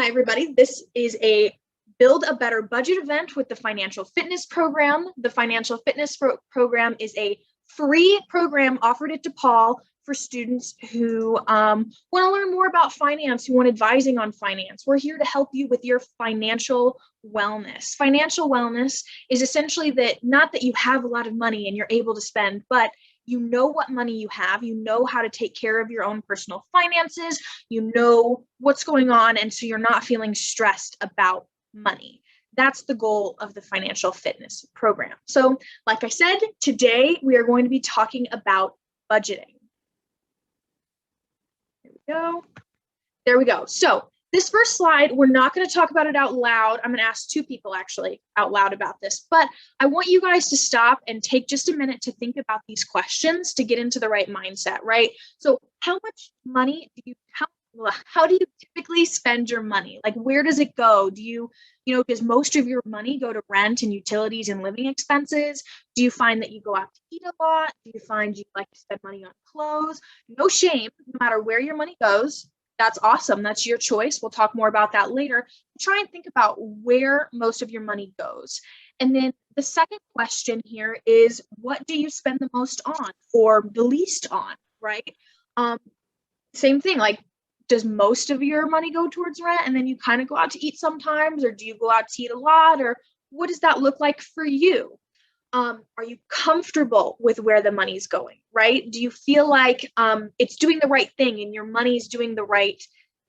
Hi, everybody. This is a Build a Better Budget event with the Financial Fitness Program. The Financial Fitness Program is a free program offered at DePaul for students who want to learn more about finance, who want advising on finance. We're here to help you with your financial wellness. Financial wellness is essentially that not that you have a lot of money and you're able to spend, but you know what money you have, you know how to take care of your own personal finances, you know what's going on, and so you're not feeling stressed about money. That's the goal of the Financial Fitness Program. So, like I said, today we are going to be talking about budgeting. There we go. So this first slide, we're not going to talk about it out loud. I'm going to ask two people actually out loud about this, but I want you guys to stop and take just a minute to think about these questions to get into the right mindset, right? So how much money do you, how do you typically spend your money? Like, where does it go? Do you, does most of your money go to rent and utilities and living expenses? Do you find that you go out to eat a lot? Do you find you like to spend money on clothes? No shame, no matter where your money goes. That's awesome. That's your choice. We'll talk more about that later. Try and think about where most of your money goes. And then the second question here is, what do you spend the most on or the least on, right? Same thing, like, does most of your money go towards rent and then you kind of go out to eat sometimes, or do you go out to eat a lot, or what does that look like for you? Are you comfortable with where the money's going, right? Do you feel like it's doing the right thing and your money's doing the right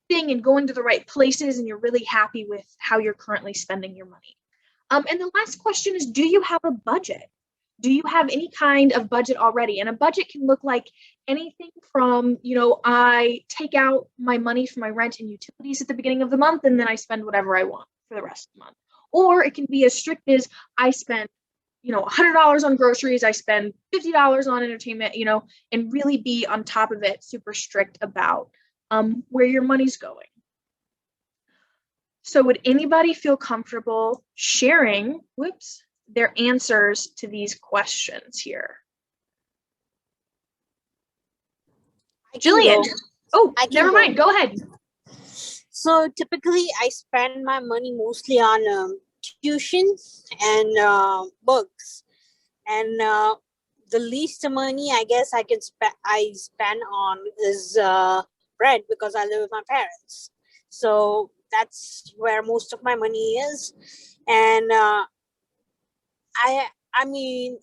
thing and going to the right places and you're really happy with how you're currently spending your money? And the last question is, do you have a budget? Do you have any kind of budget already? And a budget can look like anything from, I take out my money for my rent and utilities at the beginning of the month and then I spend whatever I want for the rest of the month. Or it can be as strict as I spend $100 on groceries, I spend $50 on entertainment, and really be on top of it, super strict about where your money's going. So would anybody feel comfortable sharing, their answers to these questions here? Jillian. Oh, never mind. Go ahead. So typically I spend my money mostly on tuition and books, and the least money I guess I spend on is rent, because I live with my parents. So that's where most of my money is, and I mean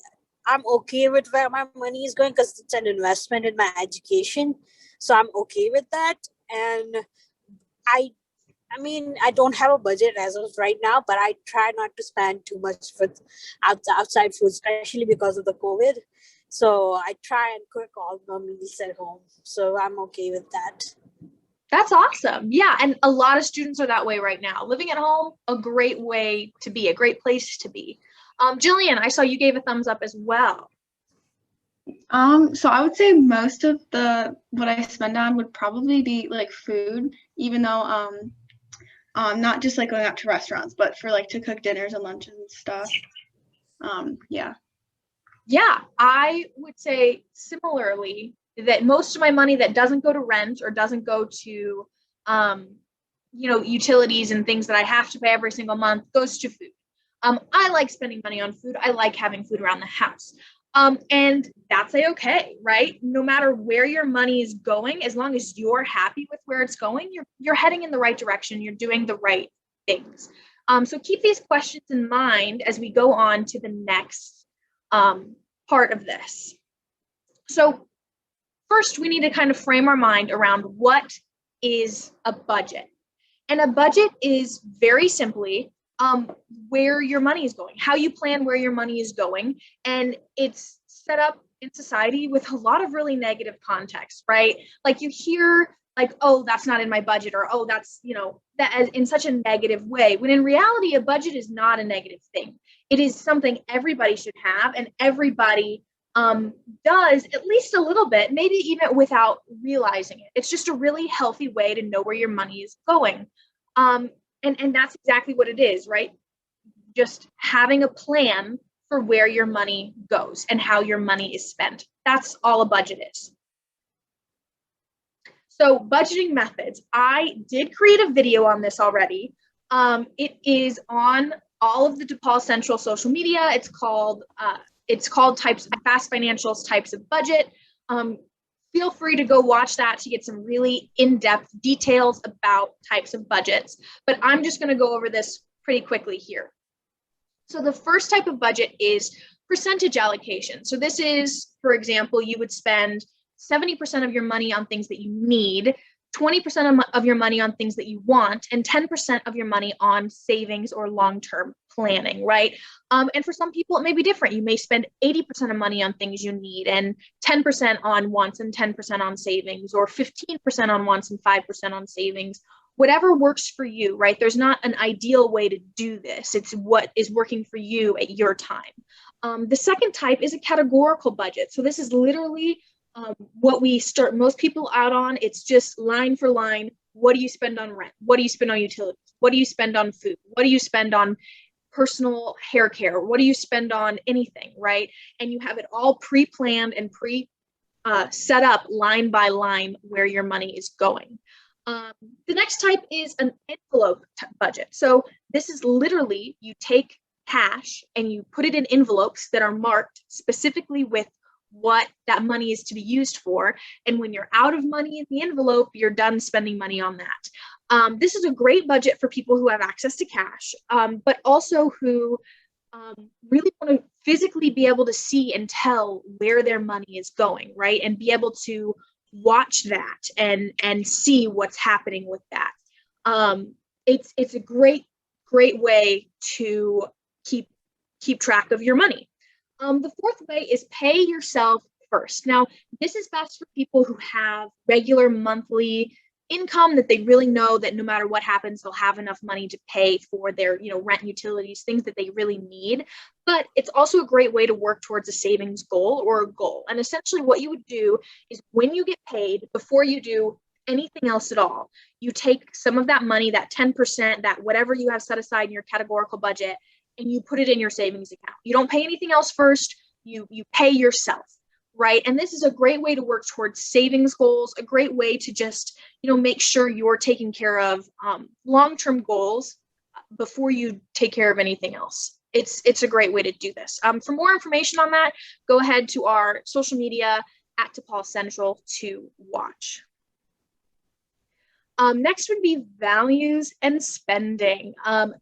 I'm okay with where my money is going because it's an investment in my education, so I'm okay with that. And I don't have a budget as of right now, but I try not to spend too much for outside food, especially because of the COVID. So I try and cook all my meals at home. So I'm okay with that. That's awesome. Yeah, and a lot of students are that way right now. Living at home, a great way to be, a great place to be. Jillian, I saw you gave a thumbs up as well. So I would say most of what I spend on would probably be like food, even though not just like going out to restaurants, but for like to cook dinners and lunches and stuff. Yeah, I would say similarly that most of my money that doesn't go to rent or doesn't go to, utilities and things that I have to pay every single month goes to food. I like spending money on food. I like having food around the house. And that's okay, right? No matter where your money is going, as long as you're happy with where it's going, you're heading in the right direction. You're doing the right things. So keep these questions in mind as we go on to the next part of this. So first, we need to kind of frame our mind around what is a budget. And a budget is very simply where your money is going, how you plan where your money is going. And it's set up in society with a lot of really negative context, right? Like you hear like, oh, that's not in my budget, or, oh, that's, that as in such a negative way, when in reality, a budget is not a negative thing. It is something everybody should have, and everybody does at least a little bit, maybe even without realizing it. It's just a really healthy way to know where your money is going. And that's exactly what it is, right? Just having a plan for where your money goes and how your money is spent. That's all a budget is. So budgeting methods. I did create a video on this already. It is on all of the DePaul Central social media. It's called Fast Financials Types of Budget. Feel free to go watch that to get some really in-depth details about types of budgets. But I'm just going to go over this pretty quickly here. So the first type of budget is percentage allocation. So this is, for example, you would spend 70% of your money on things that you need, 20% of your money on things that you want, and 10% of your money on savings or long-term planning, right? And for some people, it may be different. You may spend 80% of money on things you need and 10% on wants and 10% on savings, or 15% on wants and 5% on savings. Whatever works for you, right? There's not an ideal way to do this. It's what is working for you at your time. The second type is a categorical budget. So this is literally what we start most people out on. It's just line for line. What do you spend on rent? What do you spend on utilities? What do you spend on food? What do you spend on personal hair care? What do you spend on anything, right? And you have it all pre-planned and set up line by line where your money is going. The next type is an envelope budget. So this is literally you take cash and you put it in envelopes that are marked specifically with what that money is to be used for. And when you're out of money in the envelope, you're done spending money on that. This is a great budget for people who have access to cash, but also who really want to physically be able to see and tell where their money is going, right? And be able to watch that and see what's happening with that. It's a great way to keep track of your money. The fourth way is pay yourself first. Now, this is best for people who have regular monthly income that they really know that no matter what happens, they'll have enough money to pay for their, rent, utilities, things that they really need. But it's also a great way to work towards a savings goal or a goal. And essentially what you would do is when you get paid, before you do anything else at all, you take some of that money, that 10%, that whatever you have set aside in your categorical budget, and you put it in your savings account. You don't pay anything else first, you pay yourself, right? And this is a great way to work towards savings goals, a great way to just, make sure you're taking care of long-term goals before you take care of anything else. It's a great way to do this. For more information on that, go ahead to our social media at DePaul Central to watch. Next would be values and spending.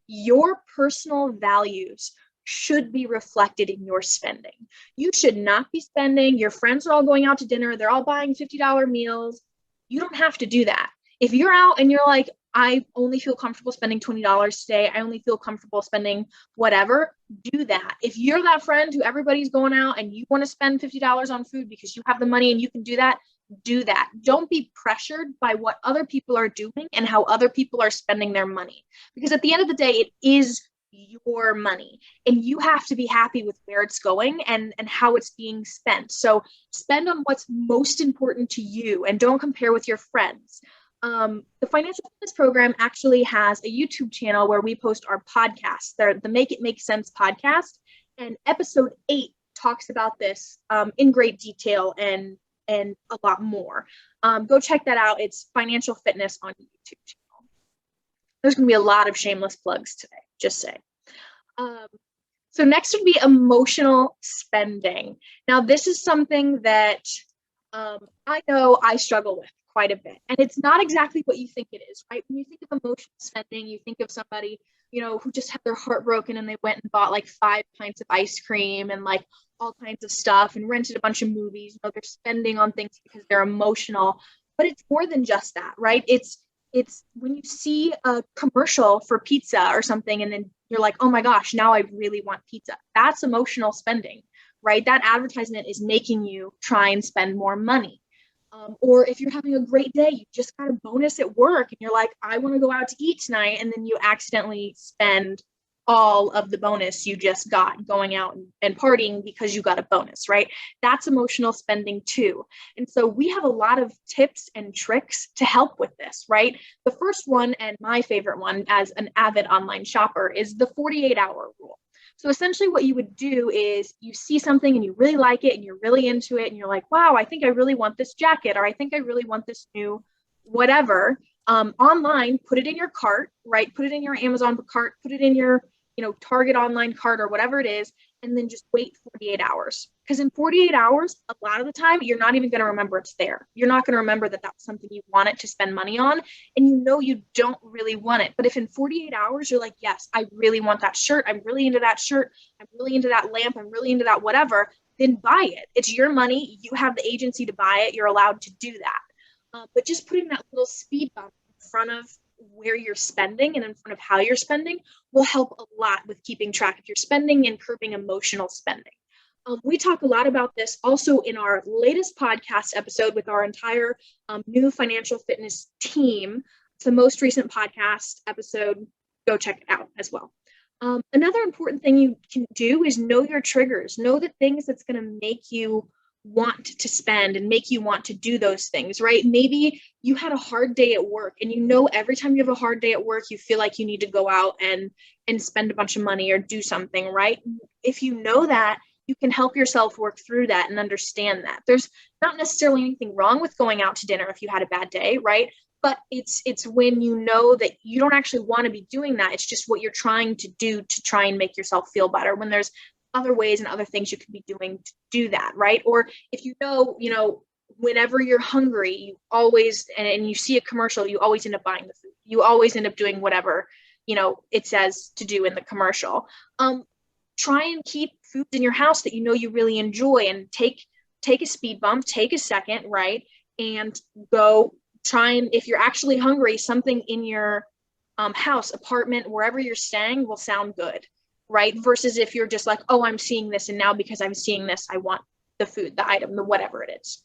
Your personal values should be reflected in your spending. You should not be spending, your friends are all going out to dinner, they're all buying $50 meals. You don't have to do that. If you're out and you're like, I only feel comfortable spending $20 today, I only feel comfortable spending whatever, do that. If you're that friend who everybody's going out and you want to spend $50 on food because you have the money and you can do that, do that. Don't be pressured by what other people are doing and how other people are spending their money. Because at the end of the day, it is your money and you have to be happy with where it's going and how it's being spent. So spend on what's most important to you and don't compare with your friends. The Financial Fitness Program actually has a YouTube channel where we post our podcasts. They're the Make It Make Sense podcast, and episode 8 talks about this in great detail and a lot more. Go check that out. It's Financial Fitness on YouTube channel. There's going to be a lot of shameless plugs today, just say. So next would be emotional spending. Now, this is something that I know I struggle with quite a bit. And it's not exactly what you think it is, right? When you think of emotional spending, you think of somebody, who just had their heart broken and they went and bought like 5 pints of ice cream and like all kinds of stuff and rented a bunch of movies. They're spending on things because they're emotional, but it's more than just that, right? It's when you see a commercial for pizza or something and then you're like, oh my gosh, now I really want pizza. That's emotional spending, right? That advertisement is making you try and spend more money. Or if you're having a great day, you just got a bonus at work and you're like, I want to go out to eat tonight. And then you accidentally spend all of the bonus you just got going out and partying because you got a bonus, right? That's emotional spending too. And so we have a lot of tips and tricks to help with this, right? The first one, and my favorite one as an avid online shopper, is the 48-hour rule. So essentially what you would do is you see something and you really like it and you're really into it and you're like, wow, I think I really want this jacket, or I think I really want this new whatever, online, put it in your cart, right? Put it in your Amazon cart, put it in your, Target online cart or whatever it is, and then just wait 48 hours. Because in 48 hours, a lot of the time, you're not even going to remember it's there. You're not going to remember that that's something you wanted to spend money on, and you don't really want it. But if in 48 hours, you're like, yes, I really want that shirt. I'm really into that shirt. I'm really into that lamp. I'm really into that whatever, then buy it. It's your money. You have the agency to buy it. You're allowed to do that. But just putting that little speed bump in front of where you're spending and in front of how you're spending will help a lot with keeping track of your spending and curbing emotional spending. We talk a lot about this also in our latest podcast episode with our entire new financial fitness team. It's the most recent podcast episode. Go check it out as well. Another important thing you can do is know your triggers. Know the things that's going to make you want to spend and make you want to do those things, right? Maybe you had a hard day at work, and every time you have a hard day at work, you feel like you need to go out and spend a bunch of money or do something, right? If you know that, you can help yourself work through that and understand that. There's not necessarily anything wrong with going out to dinner if you had a bad day, right? But it's when you know that you don't actually want to be doing that. It's just what you're trying to do to try and make yourself feel better, when there's other ways and other things you could be doing to do that, right? Or if whenever you're hungry, you always, and you see a commercial, you always end up buying the food. You always end up doing whatever, it says to do in the commercial. Try and keep foods in your house that you really enjoy, and take a speed bump, take a second, right? And go try, and if you're actually hungry, something in your house, apartment, wherever you're staying will sound good, right? Versus if you're just like, oh, I'm seeing this, and now because I'm seeing this, I want the food, the item, the whatever it is.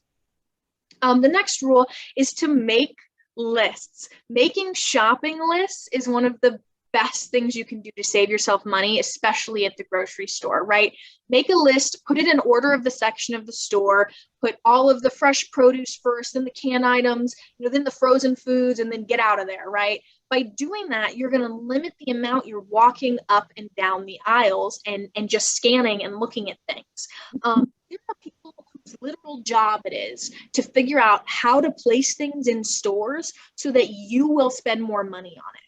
The next rule is to make lists. Making shopping lists is one of the best things you can do to save yourself money, especially at the grocery store, right? Make a list, put it in order of the section of the store, put all of the fresh produce first, then the canned items, then the frozen foods, and then get out of there, right? By doing that, you're going to limit the amount you're walking up and down the aisles and just scanning and looking at things. There are people whose literal job it is to figure out how to place things in stores so that you will spend more money on it,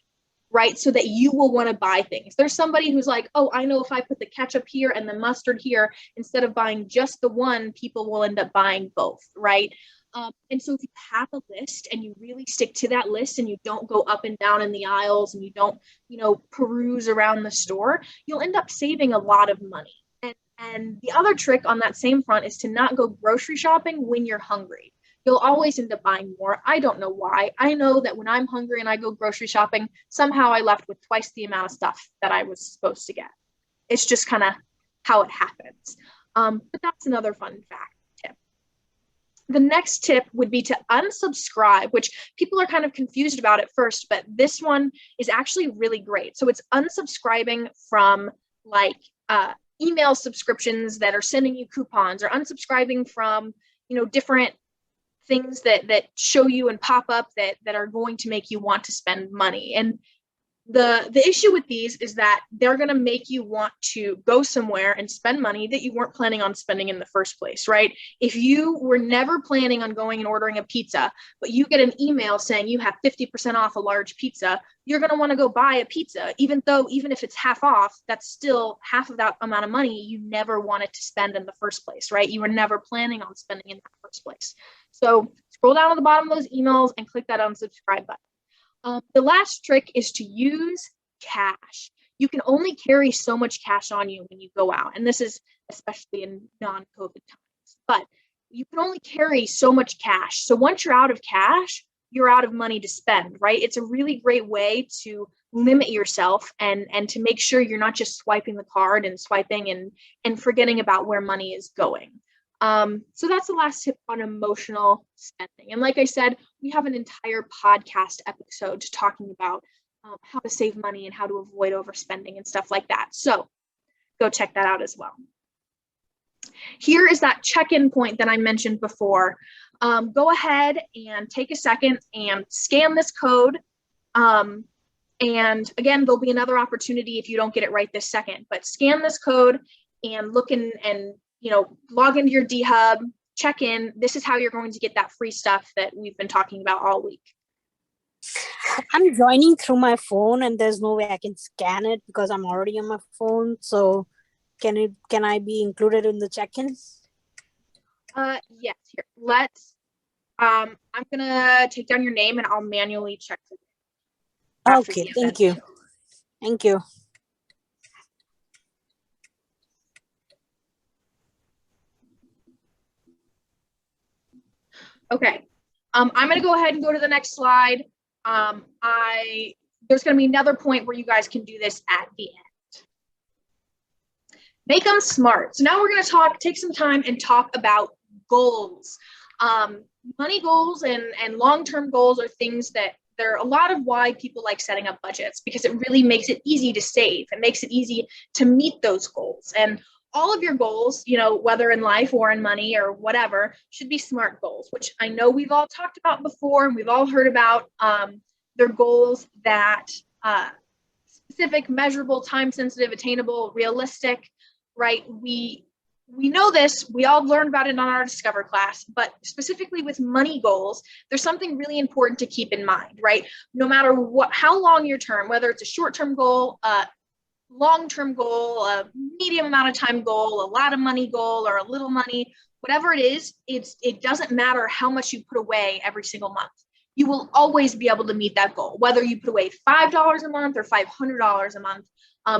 right? So that you will want to buy things. There's somebody who's like, oh, I know if I put the ketchup here and the mustard here, instead of buying just the one, people will end up buying both, right? And so if you have a list and you really stick to that list, and you don't go up and down in the aisles, and you don't, peruse around the store, you'll end up saving a lot of money. And the other trick on that same front is to not go grocery shopping when you're hungry. You'll always end up buying more. I don't know why. I know that when I'm hungry and I go grocery shopping, somehow I left with twice the amount of stuff that I was supposed to get. It's just kind of how it happens. But that's another fun fact tip. The next tip would be to unsubscribe, which people are kind of confused about at first, but this one is actually really great. So it's unsubscribing from email subscriptions that are sending you coupons, or unsubscribing from, different things that show you and pop up that are going to make you want to spend money. And the issue with these is that they're going to make you want to go somewhere and spend money that you weren't planning on spending in the first place, right? If you were never planning on going and ordering a pizza, but you get an email saying you have 50% off a large pizza, you're going to want to go buy a pizza, even if it's half off, that's still half of that amount of money you never wanted to spend in the first place, right? You were never planning on spending in the first place. So scroll down to the bottom of those emails and click that unsubscribe button. The last trick is to use cash. You can only carry so much cash on you when you go out, and this is especially in non-COVID times, but you can only carry so much cash. So once you're out of cash, you're out of money to spend, right? It's a really great way to limit yourself and to make sure you're not just swiping the card and swiping and forgetting about where money is going. So that's the last tip on emotional spending. And like I said, we have an entire podcast episode talking about how to save money and how to avoid overspending and stuff like that. So go check that out as well. Here is that check-in point that I mentioned before. Go ahead and take a second and scan this code. And again, there'll be another opportunity if you don't get it right this second, but scan this code and look and log into your D-Hub, check in. This is how you're going to get that free stuff that we've been talking about all week. I'm joining through my phone and there's no way I can scan it because I'm already on my phone. So can I be included in the check-in? Yes, here, I'm gonna take down your name and I'll manually check it after Okay, the thank event. you. Thank you. Okay, I'm gonna go ahead and go to the next slide. There's gonna be another point where you guys can do this at the end. Make them smart. So now we're gonna take some time and talk about goals. Money goals and long-term goals are things that there are a lot of why people like setting up budgets, because it really makes it easy to save. It makes it easy to meet those goals. And all of your goals, you know, whether in life or in money or whatever, should be SMART goals, which I know we've all talked about before and we've all heard about. They're goals that specific, measurable, time-sensitive, attainable, realistic, right? We know this, we all learned about it on our Discover class, but specifically with money goals, there's something really important to keep in mind, right? No matter how long your term, whether it's a short-term goal, a long-term goal, a medium amount of time goal, a lot of money goal, or a little money, whatever it is, it doesn't matter how much you put away every single month. You will always be able to meet that goal, whether you put away $5 a month or $500 a month.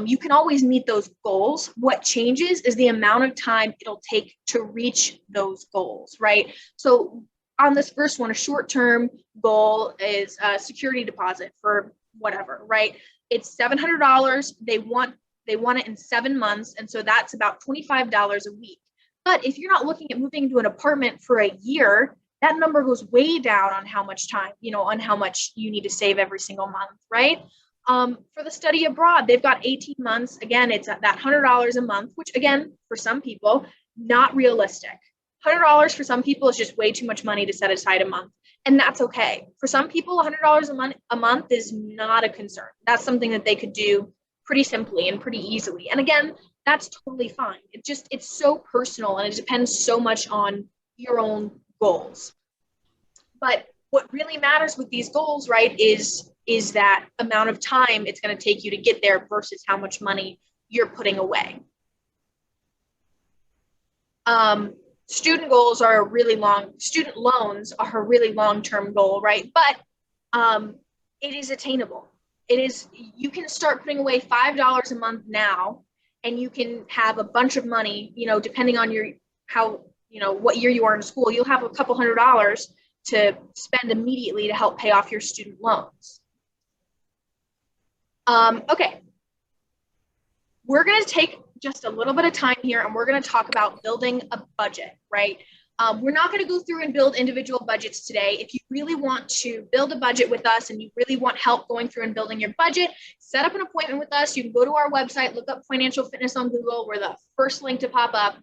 You can always meet those goals. What changes is the amount of time it'll take to reach those goals, right? So on this first one, a short-term goal is a security deposit for whatever, right? It's $700. They want it in 7 months, and so that's about $25 a week. But if you're not looking at moving into an apartment for a year, that number goes way down on how much time, you know, on how much you need to save every single month, right? For the study abroad, they've got 18 months. Again, it's at that $100 a month, which again, for some people, not realistic. $100 for some people is just way too much money to set aside a month. And that's okay. For some people, $100 a month is not a concern. That's something that they could do pretty simply and pretty easily. And again, that's totally fine. It's so personal and it depends so much on your own goals. But what really matters with these goals, right, is that amount of time it's going to take you to get there versus how much money you're putting away. Student loans are a really long-term goal, right? But it is attainable. You can start putting away $5 a month now, and you can have a bunch of money, you know, depending on what year you are in school, you'll have a couple $100 to spend immediately to help pay off your student loans. Okay, we're going to take just a little bit of time here and we're going to talk about building a budget, right? We're not going to go through and build individual budgets today. If you really want to build a budget with us and you really want help going through and building your budget, set up an appointment with us. You can go to our website, look up financial fitness on Google. We're the first link to pop up.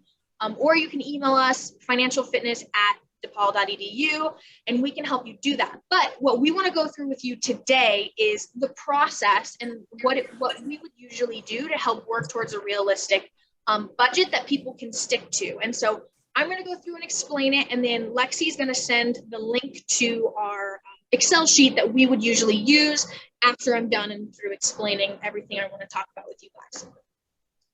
Or you can email us financialfitness@depaul.edu and we can help you do that. But what we want to go through with you today is the process and what we would usually do to help work towards a realistic budget that people can stick to. And so I'm going to go through and explain it, and then Lexi's going to send the link to our Excel sheet that we would usually use after I'm done and through explaining everything I want to talk about with you guys.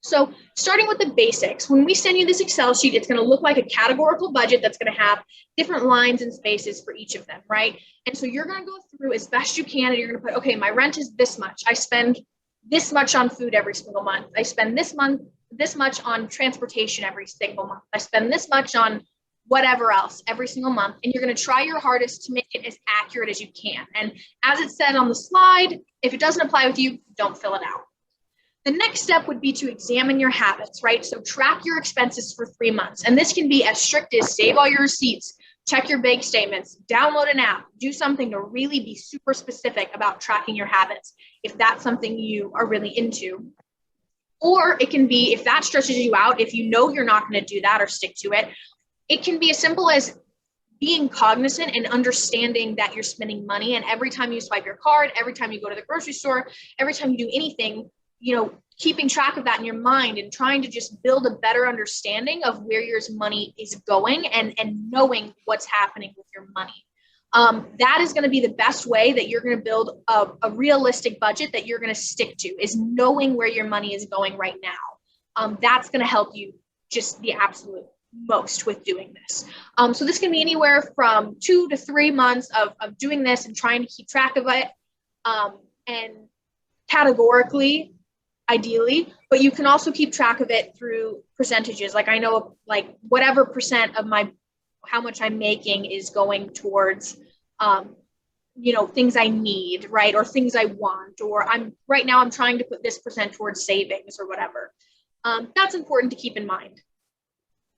So starting with the basics, when we send you this Excel sheet, it's going to look like a categorical budget that's going to have different lines and spaces for each of them, right? And so you're going to go through as best you can, and you're going to put, okay, my rent is this much. I spend this much on food every single month. I spend this much on transportation every single month. I spend this much on whatever else every single month. And you're going to try your hardest to make it as accurate as you can. And as it said on the slide, if it doesn't apply with you, don't fill it out. The next step would be to examine your habits, right? So track your expenses for 3 months. And this can be as strict as save all your receipts, check your bank statements, download an app, do something to really be super specific about tracking your habits if that's something you are really into. Or it can be, if that stretches you out, if you know you're not going to do that or stick to it, it can be as simple as being cognizant and understanding that you're spending money. And every time you swipe your card, every time you go to the grocery store, every time you do anything, you know, keeping track of that in your mind and trying to just build a better understanding of where your money is going and knowing what's happening with your money. That is going to be the best way that you're going to build a realistic budget that you're going to stick to, is knowing where your money is going right now. That's going to help you just the absolute most with doing this. So this can be anywhere from 2 to 3 months of doing this and trying to keep track of it, and categorically, ideally, but you can also keep track of it through percentages. Like I know, like whatever percent of how much I'm making is going towards, things I need, right? Or things I want, or right now I'm trying to put this percent towards savings or whatever. That's important to keep in mind.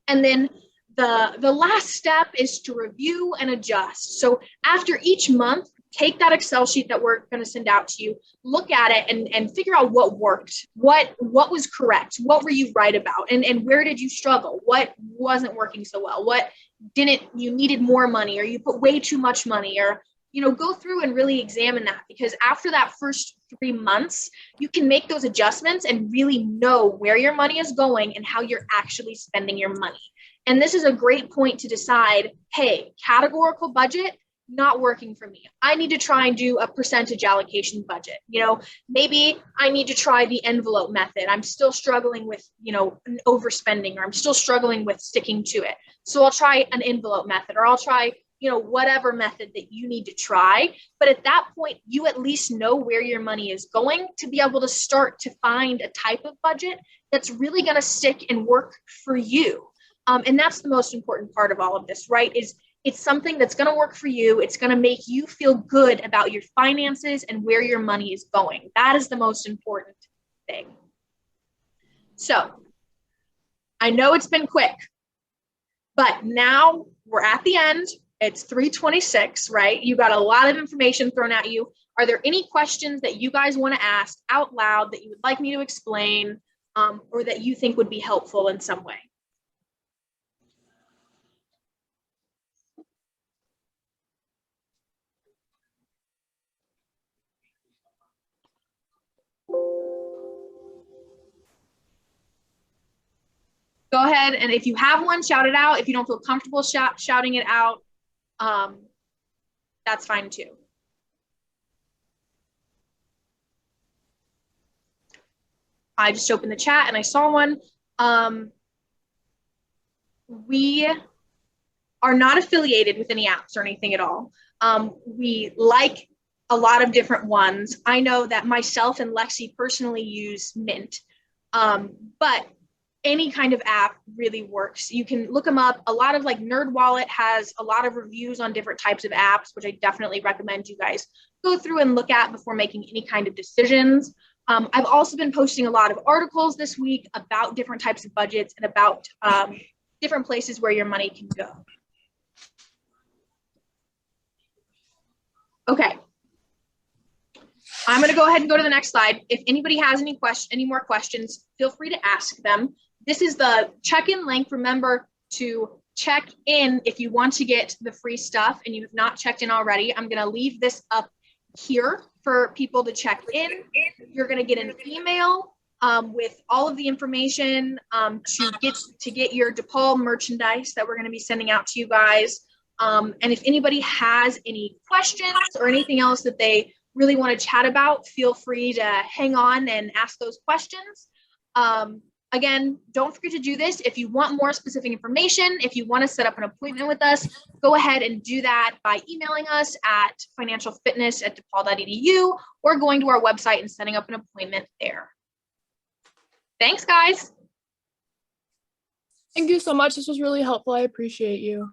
And then the last step is to review and adjust. So after each month, take that Excel sheet that we're going to send out to you, look at it and figure out what worked, what was correct, what were you right about, and where did you struggle, what wasn't working so well, what you needed more money, or you put way too much money, or go through and really examine that, because after that first 3 months, you can make those adjustments and really know where your money is going and how you're actually spending your money. And this is a great point to decide, hey, categorical budget, not working for me. I need to try and do a percentage allocation budget. Maybe I need to try the envelope method. I'm still struggling with, overspending, or I'm still struggling with sticking to it. So I'll try an envelope method, or I'll try, whatever method that you need to try. But at that point, you at least know where your money is going to be able to start to find a type of budget that's really going to stick and work for you. And that's the most important part of all of this, right? It's something that's going to work for you. It's going to make you feel good about your finances and where your money is going. That is the most important thing. So I know it's been quick, but now we're at the end. It's 3:26, right? You got a lot of information thrown at you. Are there any questions that you guys want to ask out loud that you would like me to explain, or that you think would be helpful in some way? Go ahead, and if you have one, shout it out. If you don't feel comfortable shouting it out, that's fine too. I just opened the chat and I saw one. We are not affiliated with any apps or anything at all. We like a lot of different ones. I know that myself and Lexi personally use Mint, but any kind of app really works. You can look them up. A lot of NerdWallet has a lot of reviews on different types of apps, which I definitely recommend you guys go through and look at before making any kind of decisions. I've also been posting a lot of articles this week about different types of budgets and about different places where your money can go. Okay. I'm going to go ahead and go to the next slide. If anybody has any more questions, feel free to ask them. This is the check-in link. Remember to check in if you want to get the free stuff and you have not checked in already. I'm going to leave this up here for people to check in. You're going to get an email with all of the information to get your DePaul merchandise that we're going to be sending out to you guys. And if anybody has any questions or anything else that they really want to chat about, feel free to hang on and ask those questions. Again, don't forget to do this. If you want more specific information, if you want to set up an appointment with us, go ahead and do that by emailing us at financialfitness@depaul.edu or going to our website and setting up an appointment there. Thanks, guys. Thank you so much. This was really helpful. I appreciate you.